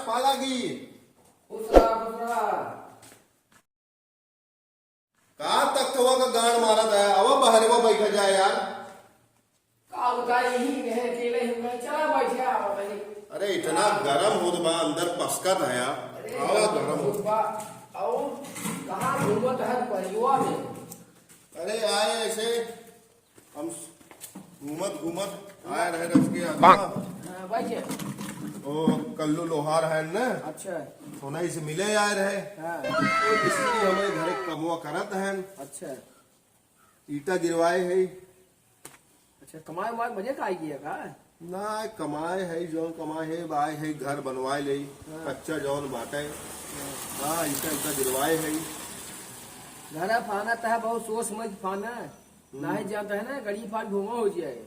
पालागी कहा तक तो का गांड मारा था अब बाहर वो बैठा जाए यार। अरे इतना गरम हो बा अंदर पसका था यार। आवा गरम हो अरे आए ऐसे हम घूमत घूमत आए रहे रस के ओ कल्लू लोहार है न। अच्छा सोनाई से मिले आए रहे। इसलिए हमारे घर कमवा करत है। अच्छा ईटा गिरवाए है। अच्छा कमाए वाए मजे का आई का ना कमाए है जौन कमाए है आए है घर बनवाए ले कच्चा जौन बाटे। हाँ ईटा ईटा गिरवाए है। घर फाना तो बहुत सोच समझ फाना नहीं जानता है ना गड़ी फाट घूमा हो जाए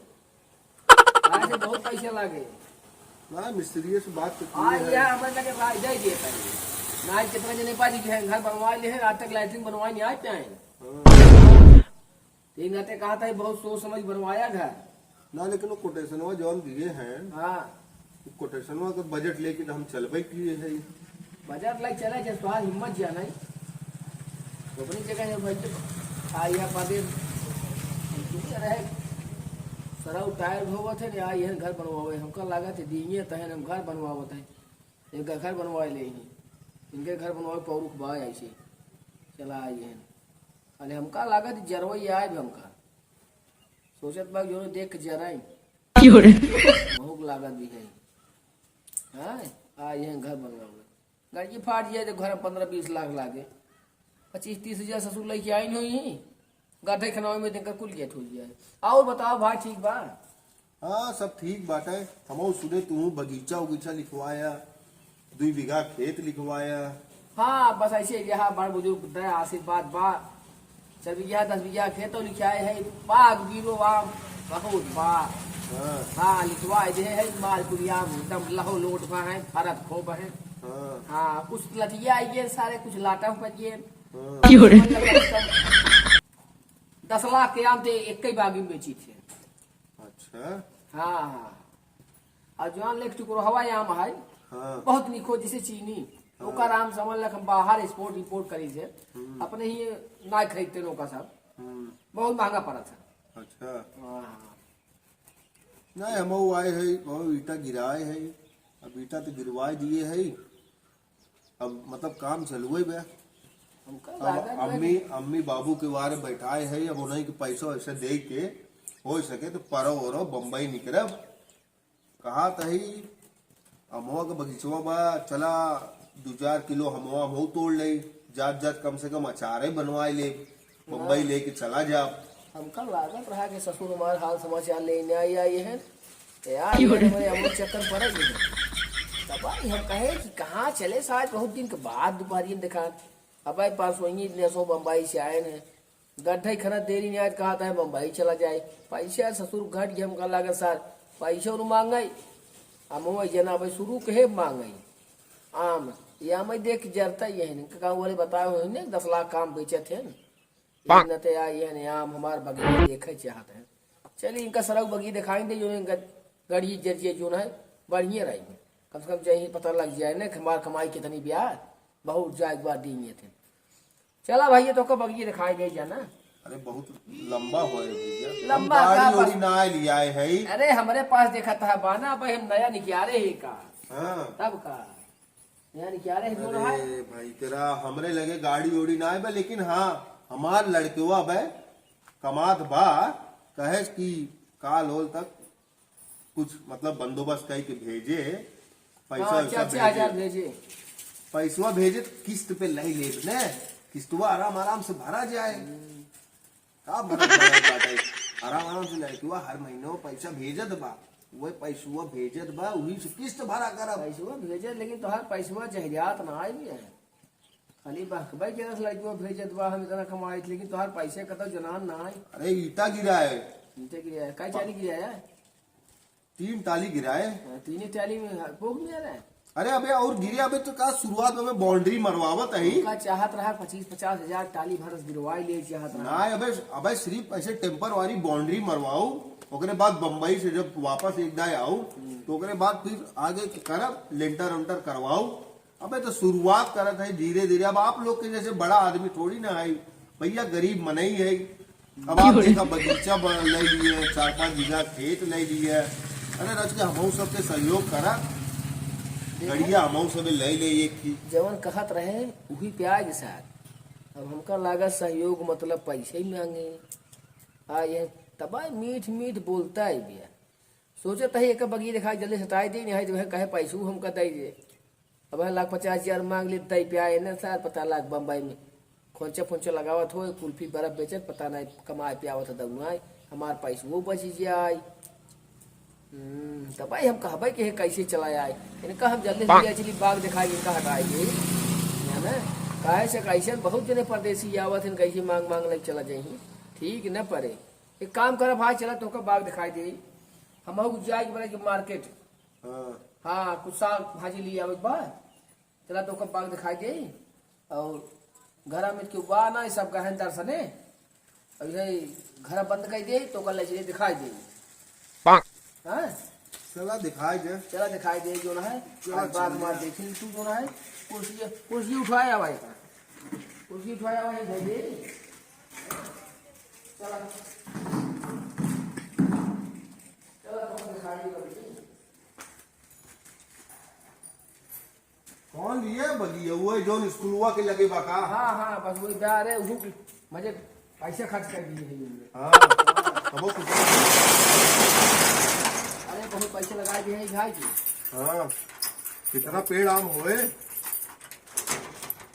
से बहुत पैसे लागे ना मिस्त्री से बात ना कितना जने पाजी घर बनवा ले आज तक लैट्रिन बनवाए नहीं आज चाहे तीन नाते कहा था बहुत सोच समझ बनवाया घर ना लेकिन वो कोटेशनवा जौन दिए हैं। हाँ कोटेशनवा का बजट लेके हम चलबे किए है। बजट लाइक चला जब स्वाद हिम्मत जा नहीं अपनी जगह आइया पादे रहे सरा टायर धोवत है ना यह घर बनवावे हमका लागत है दिए तहन हम घर बनवावत है एक घर बनवाए ले इनके घर बनवाए पौरुख बा ऐसे चला आइए अरे हमका लागत जरवई आए भी हमका सोचत बा जो देख जराई भूख लागत भी है। हाँ आइए घर बनवावे गाड़ी फाट जाए तो घर में 15-20 लाख लागे 25-30 हजार ससुर लेके आई नहीं गाठे खनावे में देकर कुल गेट हो जाए। और बताओ भाई ठीक बा। हाँ सब ठीक बात है। हम सुने तू बगीचा उगीचा लिखवाया 2 बीघा खेत लिखवाया। हाँ बस ऐसे यहाँ बड़ बुजुर्ग आशीर्वाद बा 4 बीघा 10 बीघा खेत लिखाए है बाग बीरो आम बहुत बा। हाँ लिखवाए दे है माल कुलिया एकदम लहो लोट बा है फरक खोब है। हाँ कुछ लठिया आइए सारे कुछ लाटा पजिए 10 लाख के आम थे एक ही बागी में बेची थे। अच्छा हाँ हाँ और जवान लेख टुकड़ो हवाई आम है। हाँ। बहुत निको जैसे चीनी हाँ। आम समझ लग बाहर एक्सपोर्ट इंपोर्ट करी से अपने ही ना खरीदते नौका सब बहुत महंगा पड़ा था। अच्छा हाँ नहीं हम आए है बहुत ईटा गिराए है अब ईटा तो गिरवाए दिए है अब मतलब काम चलुए बे। अब अम्मी बाबू के बारे बैठाए है अब उन्हीं के पैसा ऐसे दे के हो सके तो परो वरो बम्बई निकलब कहा तही अमवा का बगीचवा बा चला 2-4 किलो हमवा हम तोड़ ले जात जात कम से कम अचारे बनवाए ले बम्बई लेके चला जा। हमका लागत रहा कि ससुर हमारे हाल समाचार लेने आई है यार हमारे चक्कर पड़ा तब हम कहे कि कहाँ चले शायद बहुत दिन के बाद दोपहर देखा अब पास वही सो बम्बई से आए हैं गड्ढा खना देरी नहीं आज कहा था बम्बई चला जाए पैसा ससुर घट गए हमका लगा सर पैसा मांगई हम जना भाई शुरू कहे मांगई आम या मैं देख जरता ये बोले बताए हुए ने 10 लाख काम बेचे थे नते आए आम हमारे बगीचे देखे चाहते हैं चलिए इनका सड़क बगी दिखाएंगे जो गढ़ी जरिए जो है बढ़िया रहेगी कम से कम चाहिए पता लग जाए ना हमारी कमाई कितनी ब्याह बहुत जायज बात दिए थे। चला भाई तो बगीचे दिखाई गई जाना। अरे बहुत लंबा हो लंबा गाड़ी ना लिया है। अरे हमारे पास देखा था बाना भाई हम नया निकाले ही का। हाँ। तब का नया निकाले है जो रहा है भाई तेरा हमरे लगे गाड़ी ओड़ी ना है लेकिन हाँ हमार लड़केवा बे कमात बा कहे कि काल होल तक कुछ मतलब बंदोबस्त कही के भेजे पैसा भेजे पैसवा भेजे किस्त पे नहीं ले ने किस्तवा आराम आराम से भरा जाए का आराम आराम से लड़कीवा हर महीने पैसा भेजत बा वही पैसवा भेजत बा वही से किस्त भरा कर पैसवा भेजत लेकिन तोहार पैसवा जहरियात ना आई है खाली भाई के लड़कीवा भेजत बा हम इतना कमाई लेकिन तोहार पैसे कत जनान ना आई। अरे ईटा गिरा है कई चाली गिराया 3 टाली गिराए 3 टाली में भोग में आ रहा है। अरे अबे और गिरिया अबे तो का शुरुआत में बाउंड्री मरवावत है का चाहत रहा 25-50 हजार टाली भरस गिरवाई ले चाहत रहा ना अबे सिर्फ ऐसे टेम्पर वाली बाउंड्री मरवाओ ओकरे बाद बम्बई से जब वापस एक दाय आऊ तो ओकरे बाद फिर आगे करब लेंटर उंटर करवाऊ। अबे तो शुरुआत करत है धीरे धीरे। अब आप लोग के जैसे बड़ा आदमी थोड़ी ना है भैया, गरीब मनई है। अब आप देखा बगीचा ले लिए, 4-5 बीघा खेत ले लिए। अरे रच के हमहू सबके सहयोग करा, गड़िया हमहू सब ले ले एक की जवन कहत रहे वही प्याज साथ। अब हमका लागत सहयोग मतलब पैसे ही मांगे। ये तबा मीठ मीठ बोलता है भैया। सोचत है एक बगी दिखा जल्दी हटाई दे, नहीं तो वह कहे पैसू हमका दे दे। अब 1,50,000 मांग ले दई प्याज न सर, पता लाग बम्बई में खोंचा फोंचा लगावत हो, कुल्फी बर्फ बेचत, पता नहीं कमाए पियावत दउनाई, हमार पैसा वो बच जाए। तब भाई हम कहबे कि कैसे चला आए, इनका हम जल्दी से चली बाग दिखाई, इनका हटाएंगे है ना। काहे से कैसे बहुत जने परदेसी आवत हैं, कैसे मांग मांग लग चला जाए, ठीक न पड़े। एक काम कर भाई, चला तो का बाग दिखाई दे, हम जाएगी बड़ा मार्केट। हाँ कुछ साग भाजी लिया बाद, चला तो का बाग दिखाई दे। और घर में क्यों बा ना सब गहन दर्शने, घर बंद कर दे तो कल ले दिखाई दे। हाँ चला दिखाई दे, चला दिखाई दे जो ना है। बाग मार देखी तू जो ना है। कुर्सी उठाया भाई का, कुर्सी उठाया भाई भाई दे। चला चला तो दिखाई दे। कौन लिए बगिया हुआ जो स्कूलवा के लगे बाका? हाँ हाँ बस वही प्यार है, मुझे पैसे खर्च कर दिए हैं। हाँ कुछ अरे बहुत पैसे लगाए दिए हैं भाई जी। हाँ कितना पेड़ आम हुए?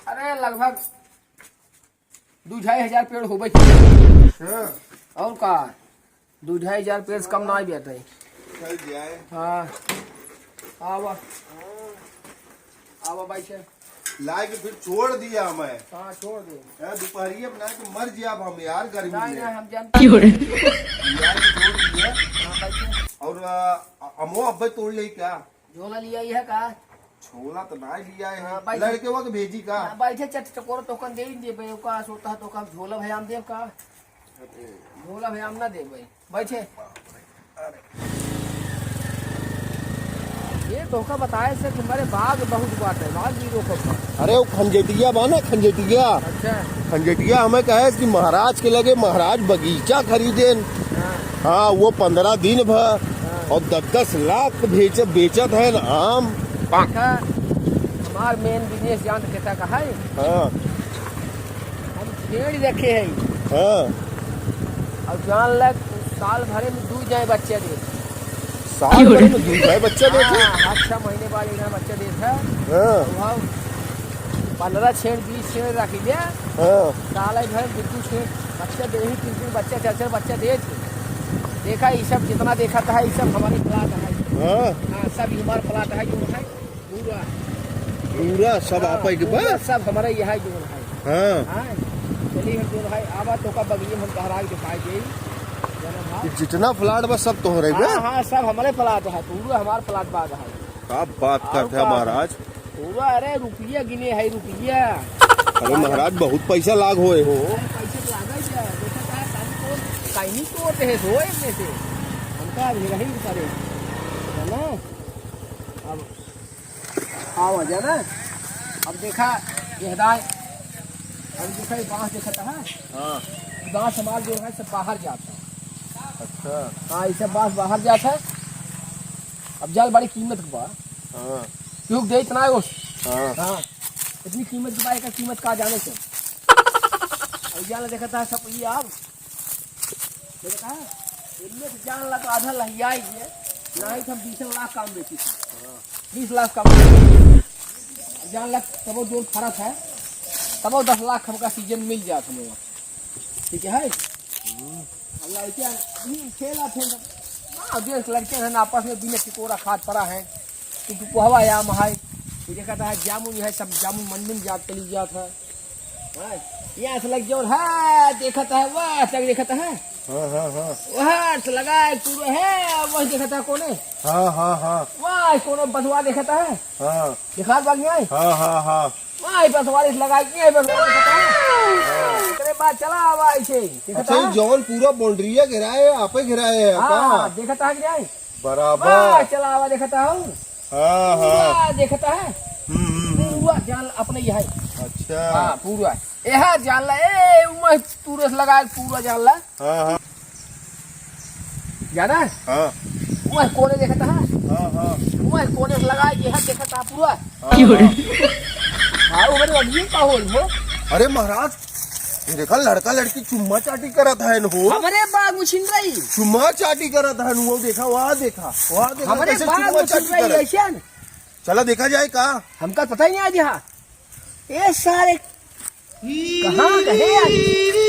अरे लगभग 2-2.5 पेड़ हो गए। हाँ और का 2-2.5 पेड़ से कम ना ही बैठे। चल जाए। हाँ आवा आवा भाई से लाए के फिर छोड़ दिया हमें। हाँ छोड़ दे दोपहरिया बना के मर जिया अब हम यार गर्मी नहीं में। हम जानते हैं। यार छोड़ दिया। हाँ भाई से और अमो अब्बे तोड़ ले क्या? झोला लिया ही है का? छोला तो ना लिया है। हाँ, भाई लड़के वक्त भेजी का? हाँ, बैठे चट टकोर टोकन दे ही दे भाई का सोता है तो का झोला भयाम दे का? झोला भयाम ना दे भाई, बैठे। ये धोखा बताए से तुम्हारे बाग बहुत बात है, बाग भी रोको। अरे वो खंजेटिया बा ना, खंजेटिया। अच्छा खंजेटिया हमें कहे कि महाराज के लगे महाराज बगीचा खरीदे। हाँ वो 15 दिन भर और 10-10 लाख बेचत है ना आम। हमार मेन बिजनेस जान कहता कहा है। हाँ हम पेड़ रखे हैं। हाँ और जान लग साल भरे में 2 जाए बच्चे दे। साल भर में 2 जाए बच्चे देते? हाँ 6 महीने बाद एक बच्चा देता है। हाँ 15 छेड़ 20 छेड़ रख लिया। हाँ साल भर 2 छेड़ बच्चा दे ही, 3 बच्चा 4 बच्चा दे। देखा ये सब जितना देखा था ये सब हमारी प्लाट है। हाँ सब हमारा प्लाट है जो है पूरा पूरा सब आप के पास सब हमारा यह है जो है। हाँ चलिए हम जो है आवा तो का बगीचे हम तहरा दिखाई दे। जितना फ्लैट बस सब तोहरे में? हाँ सब हमारे प्लाट है, पूरा हमारा प्लाट बाग है। आप बात करते हैं महाराज पूरा। अरे रुपया गिने है रुपया। अरे महाराज बहुत पैसा लाग होए हो। पैसे लागा कहीं तोड़ते है सोए में से हमका रही करे ना। अब आओ जाना। अब देखा ये दाएं, अब देखा बांस देखता है। हाँ बांस हमारा जो है सब बाहर जाता है। अच्छा हाँ ये सब बांस बाहर जाता है। अब जाल बड़ी कीमत का बा। हाँ क्यों दे इतना है। हाँ इतनी कीमत की का कीमत कहा जाने से। अब जान देखता है सब ये आप देखा है इनमें से जान लगा आधा लहिया ही है। नहीं तो हम 20 लाख काम बेची थी, 20 लाख काम जान लग तब जो फर्क है तब 10 लाख हमका सीजन मिल जाता हमें। ठीक है लड़के हैं आपस में बिना टिकोरा खाद पड़ा है क्योंकि पोहवा आम है। ये कहता है जामुन है, सब जामुन मन में जात चली जाता है। यहाँ से लग जो है देखता है वह तक देखता है। वह से लगा पूरा है वही देखता है कोने। वह कोनो बसवा देखता है। दिखा बाग में वह बसवा लगा देखता है। चला चला आवा ऐसे देखता अच्छा ये जौन पूरा बाउंड्री घिराए आपे घिराए है का हाँ देखता है क्या बराबर चला आवा देखता हूँ हाँ हाँ देखता है पूरा जान अपने यहाँ अच्छा हाँ पूरा यह जान ला ए उमा पूरा लगा पूरा जान ला हाँ हाँ जाना हाँ वह कोने देखता है हाँ हाँ वह कोने से लगा यह देखता पूरा हाँ वो मेरे अभी का हो अरे महाराज ये देखा लड़का लड़की चुम्मा चाटी करत है हो हमारे बाग में छिन रही चुम्मा चाटी करत है वो देखा वहाँ देखा हमारे कैसे बाग चुम्मा में छिन चाटी रही करत ऐसे न? चला देखा जाए का हमका पता ही नहीं आज यहाँ ये सारे कहाँ कहे आज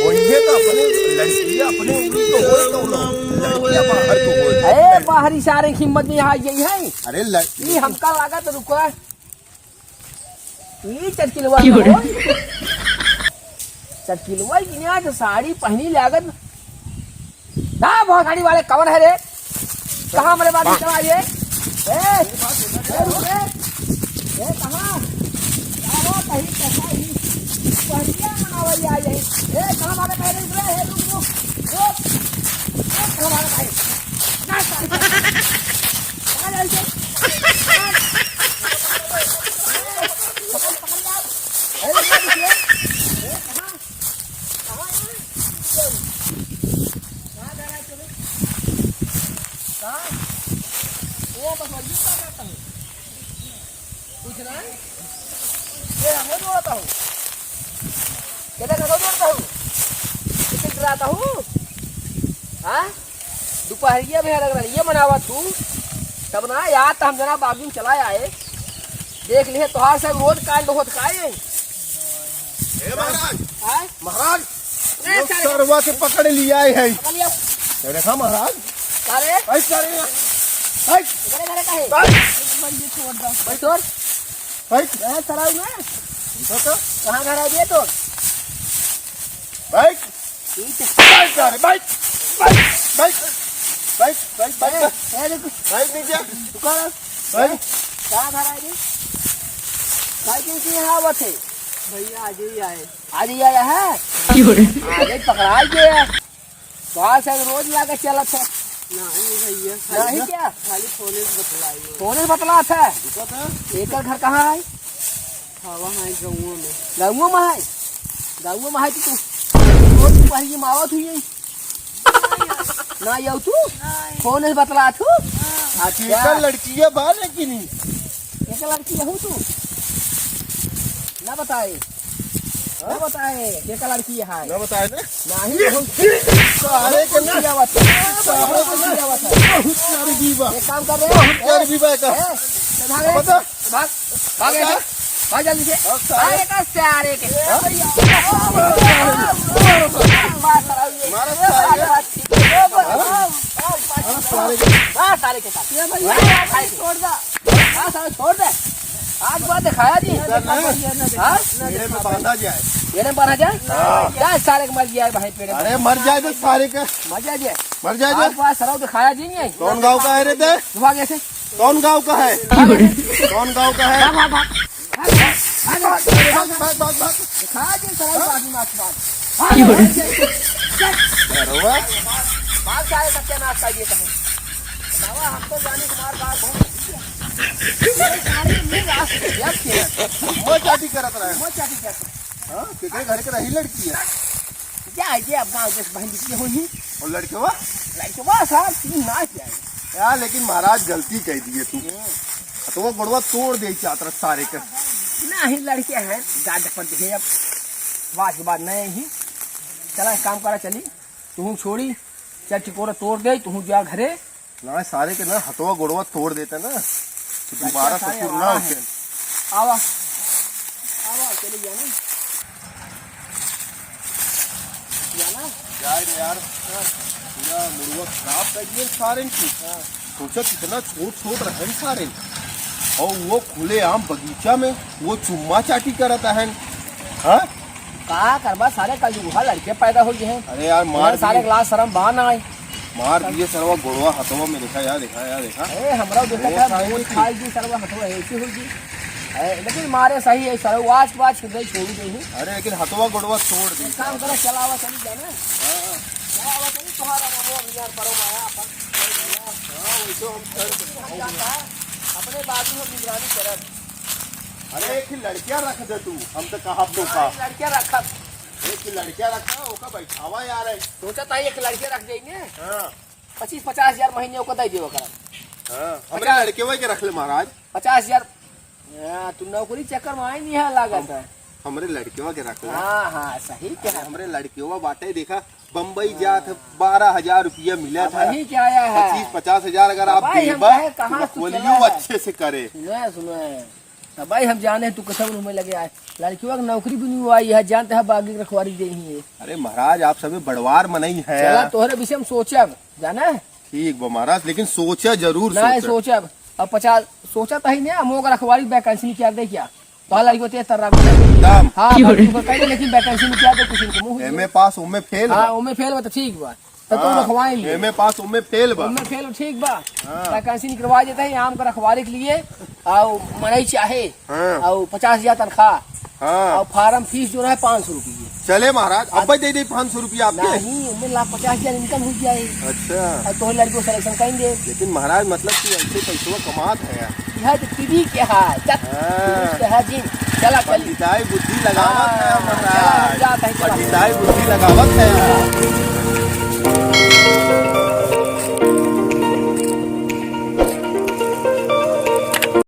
वही तो अपने लड़की अपने उंगली तो होए तो ना लड़कियां बाहर तो होए अरे बाहरी सारे हिम्मत में यहाँ यही है अरे लड़की ये हमका लगा तो रुको ये चटकिलवा चटकिलवा की यहाँ तो साड़ी पहनी लागत ना बहुत साड़ी वाले कवर है रे कहाँ हमारे बात चला ये कहाँ कहीं कैसा ही पहनिया मनावई आ जाए कहाँ हमारे पहले उतरे रुक रुक रुक कहाँ हमारे भाई ना कहाँ जाए दोपहरिया में लग रहा ये मनावा तू तब ना यार तो हम जना बाबू में चला आए देख लिए तोहार से रोज कांड होत काए महाराज महाराज लोग सरवा से पकड़ लिया है ये देखा महाराज अरे ऐसा रे घरे घरे काहे बंदी छोड़ दो भाई छोड़ मैं सराउ में कहाँ घर आ दिए तो bike bike bike bike bike bike bike bike नीचे दुकान बाइक कहाँ घर आ गई साइकिल की यहाँ आवत है भैया आज ही आया है आज पकड़ा गया वहाँ से रोज लाके चला था नहीं भैया नहीं क्या खाली फोन से बतला था एक घर कहाँ है गाँव में है तू पहली मावत हुई ना यू तू फोन से बतला तू अच्छा लड़की है बाल है कि नहीं एक लड़की हूँ तू ना बताए एक लड़की है ना बताए ना नहीं सारे के ना एक काम कर रहे यार भी बाइक का बता भाग जल्दी से सारे का सारे के छोड़ दे आज बात दिखाया जी मेरे में बांधा जाए पेड़ में बना जाए क्या सारे मर गया भाई पेड़ में अरे मर जाए तो सारे का मर जाए मर जाए आज बात सराव दिखाया जी नहीं कौन गांव का है रे ते भाग ऐसे कौन गांव का है कौन गांव का है भाग भाग भाग भाग भाग दिखाया जी सराव बाकी मार अरे भाग जाए सत्यानाश का ये कहें बाबा हम तो जाने कुमार बात बहुत मैं चाटी करत रहा बहुत चाटी करते हां केकरे घर के रही लड़की है क्या है ये अब गांव के बहन की हुई और लड़केवा लड़केवा साहब तीन नाच जाए यार लेकिन महाराज गलती कह दिए तू तो वो गुड़वा तोड़ दे चातर सारे का नहीं लड़के हैं ज्यादा पर दिखे अब बात की बात नहीं ही चला एक काम करा चली तू छोड़ी चल टिकोरा तोड़ दे तू जा घरे ना सारे के ना हथवा गुड़वा तोड़ देते ना तो दोबारा ससुर ना होते आवा चले जाना यार यार पूरा मुड़वा खराब कर दिए सारे की सोचा कितना छोट छोट रहे सारे और वो खुले आम बगीचा में वो चुम्मा चाटी करता है हाँ कहा करबा सारे कल जुहा लड़के पैदा हो गए हैं अरे यार मार सारे क्लास शर्म बान आए मार दिए सरवा गोड़वा हथवा में देखा यार देखा ए हमरा देखा था बहुत खाई जी सरवा हथवा ऐसी हो जी लेकिन मारे सही है सर, आज के बाद छोड़ दे। अरे लेकिन हथवा गुड़वा छोड़ दी। काम करो, चलावा चली जाना, चलावा चली तुम्हारा यार परो माया अपन। वैसे हम अपने बाजू में निगरानी करत। अरे एक ही लड़कियां रख दे तू, हम तो कहा तो का लड़कियां रखा, एक ही लड़कियां रखा ओका बैठावा यार है। सोचा था एक लड़के रख देंगे, हाँ 25-50 हजार महीने को दे देव कर। हाँ हमरे लड़के वही के रख ले महाराज। 50 हजार तू नौकरी चक्कर में आई नहीं है लागत है। हमरे लड़के के रख ले। हाँ हाँ सही क्या है, हमरे लड़के बाटे देखा बम्बई जात 12,000 रुपया मिला था। वही क्या आया है 25-50 हजार अगर आप भाई, हम देबा कहे कहाँ तो तू चला बोलियो है? अच्छे से करे। सुनो भाई, हम जाने तू कसम में लगे आए, लड़कियों की नौकरी भी नहीं हुआ है, जानते हैं बागी की रखवारी दे ही है। अरे महाराज आप सभी बड़वार मनई है। चला तोहरे विषय में सोचब जाना है। ठीक बा महाराज, लेकिन सोचा जरूर नहीं सोचा। सोचब, अब 50 सोचा था ही नहीं, हम लोग रखवारी वैकेंसी क्या दे क्या तो लड़की तेज तरह दाम हाँ लेकिन वैकेंसी में क्या दे कुछ इनको मुंह एमए पास उमे फेल हाँ उनमें फेल बा तो ठीक बा, तो तुम रखवाएंगे एमए पास उमे फेल बा। उनमें फेल ठीक बा, वैकेंसी निकलवा देते हैं आम का रखवारी के लिए। और मनई चाहे हाँ। और 50,000 तनख्वाह हाँ और फार्म फीस जो है 500 रुपये। चले महाराज, अब दे दे 500 रुपया आपके। नहीं उनमें 50,000 इनकम हो जाए अच्छा और तो लड़की को सिलेक्शन करेंगे। लेकिन महाराज मतलब कि ऐसे पैसों कमात है यार। यह तो टीवी के है चला चली पंडिताई बुद्धि लगावत है हाँ, महाराज, चला, जाता है, चला। पंडिताई बुद्धि लगावत है।